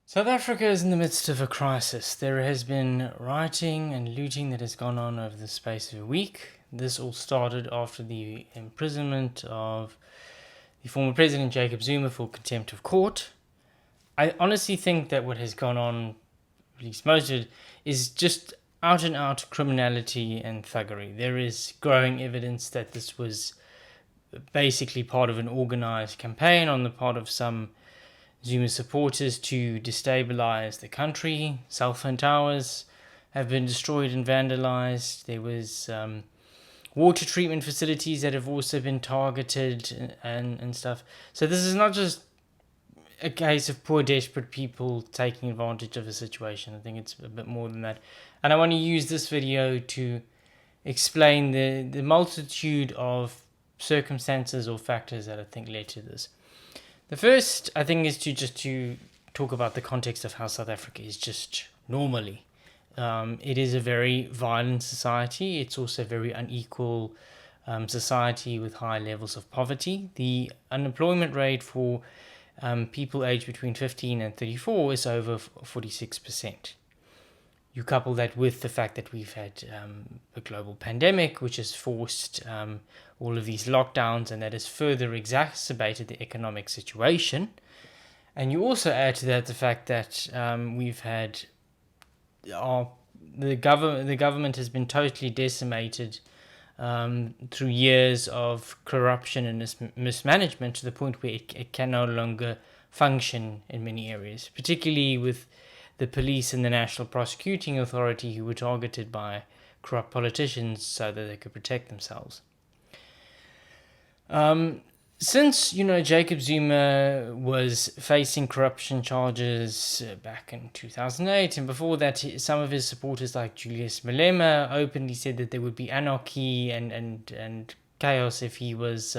South Africa is in the midst of a crisis. There has been rioting and looting that has gone on over the space of a week. This all started after the imprisonment of the former president Jacob Zuma for contempt of court. I honestly think that what has gone on, at least most of it, is just out and out criminality and thuggery. There is growing evidence that this was basically part of an organized campaign on the part of some Zuma supporters to destabilize the country. Cell phone towers have been destroyed and vandalized. There was water treatment facilities that have also been targeted and stuff. So this is not just a case of poor, desperate people taking advantage of a situation. I think it's a bit more than that. And I want to use this video to explain the multitude of circumstances or factors that I think led to this. The first, I think, is to talk about the context of how South Africa is just normally. It is a very violent society. It's also a very unequal society with high levels of poverty. The unemployment rate for people aged between 15 and 34 is over 46%. You couple that with the fact that we've had a global pandemic, which has forced all of these lockdowns, and that has further exacerbated the economic situation. And you also add to that the fact that we've had the government has been totally decimated through years of corruption and mismanagement, to the point where it can no longer function in many areas, particularly with the police and the National Prosecuting Authority, who were targeted by corrupt politicians so that they could protect themselves. Since, Jacob Zuma was facing corruption charges back in 2008, and before that, some of his supporters like Julius Malema openly said that there would be anarchy and chaos if he was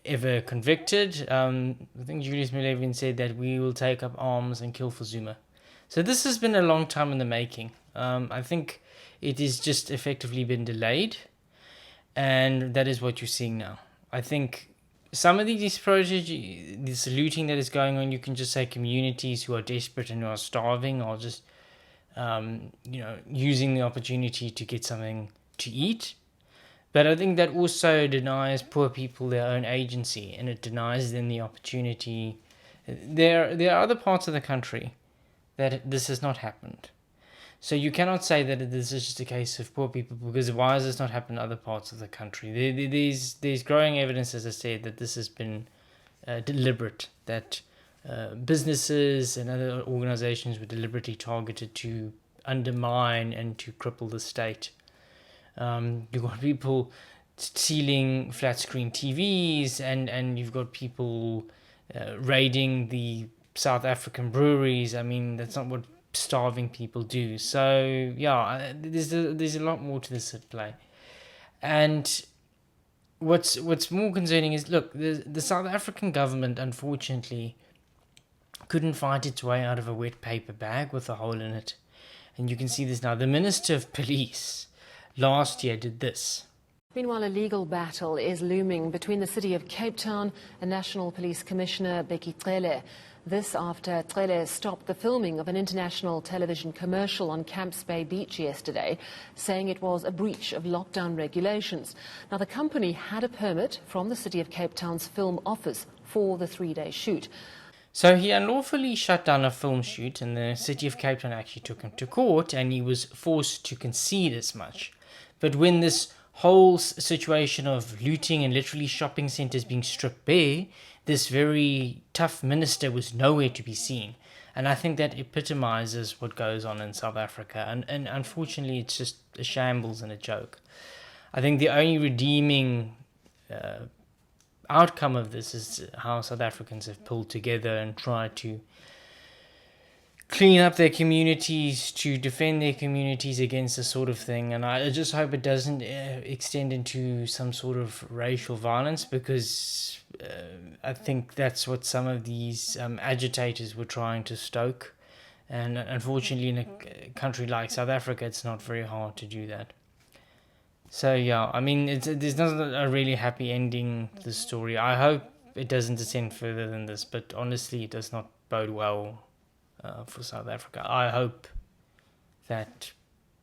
ever convicted. I think Julius Malema said that we will take up arms and kill for Zuma. So this has been a long time in the making. I think it has just effectively been delayed, and that is what you're seeing now. I think some of these projects, this looting that is going on, you can just say communities who are desperate and who are starving are just, using the opportunity to get something to eat. But I think that also denies poor people their own agency, and it denies them the opportunity. There are other parts of the country that this has not happened. So you cannot say that this is just a case of poor people, because why has this not happened in other parts of the country? There's growing evidence, as I said, that this has been deliberate, that businesses and other organizations were deliberately targeted to undermine and to cripple the state. You've got people stealing flat screen TVs, and you've got people raiding the South African breweries. I mean, that's not what starving people do. So yeah, there's a lot more to this at play. And what's more concerning is, look, the South African government unfortunately couldn't fight its way out of a wet paper bag with a hole in it. And you can see this now. The Minister of Police last year did this. Meanwhile, a legal battle is looming between the city of Cape Town and National Police Commissioner Becky Cele. This after Cele stopped the filming of an international television commercial on Camps Bay Beach yesterday, saying it was a breach of lockdown regulations. Now, the company had a permit from the city of Cape Town's film office for the 3-day shoot. So he unlawfully shut down a film shoot, and the city of Cape Town actually took him to court, and he was forced to concede as much. But when this whole situation of looting and literally shopping centres being stripped bare, this very tough minister was nowhere to be seen. And I think that epitomizes what goes on in South Africa. And unfortunately, it's just a shambles and a joke. I think the only redeeming outcome of this is how South Africans have pulled together and tried to clean up their communities, to defend their communities against this sort of thing. And I just hope it doesn't extend into some sort of racial violence, because I think that's what some of these agitators were trying to stoke. And unfortunately, in a country like South Africa, it's not very hard to do that. So yeah, I mean, there's not a really happy ending to the story. I hope it doesn't descend further than this, but honestly, it does not bode well for South Africa. I hope that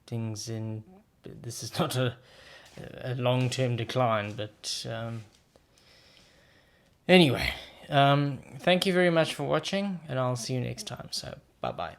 this is not a long-term decline, but anyway, thank you very much for watching, and I'll see you next time. So bye bye.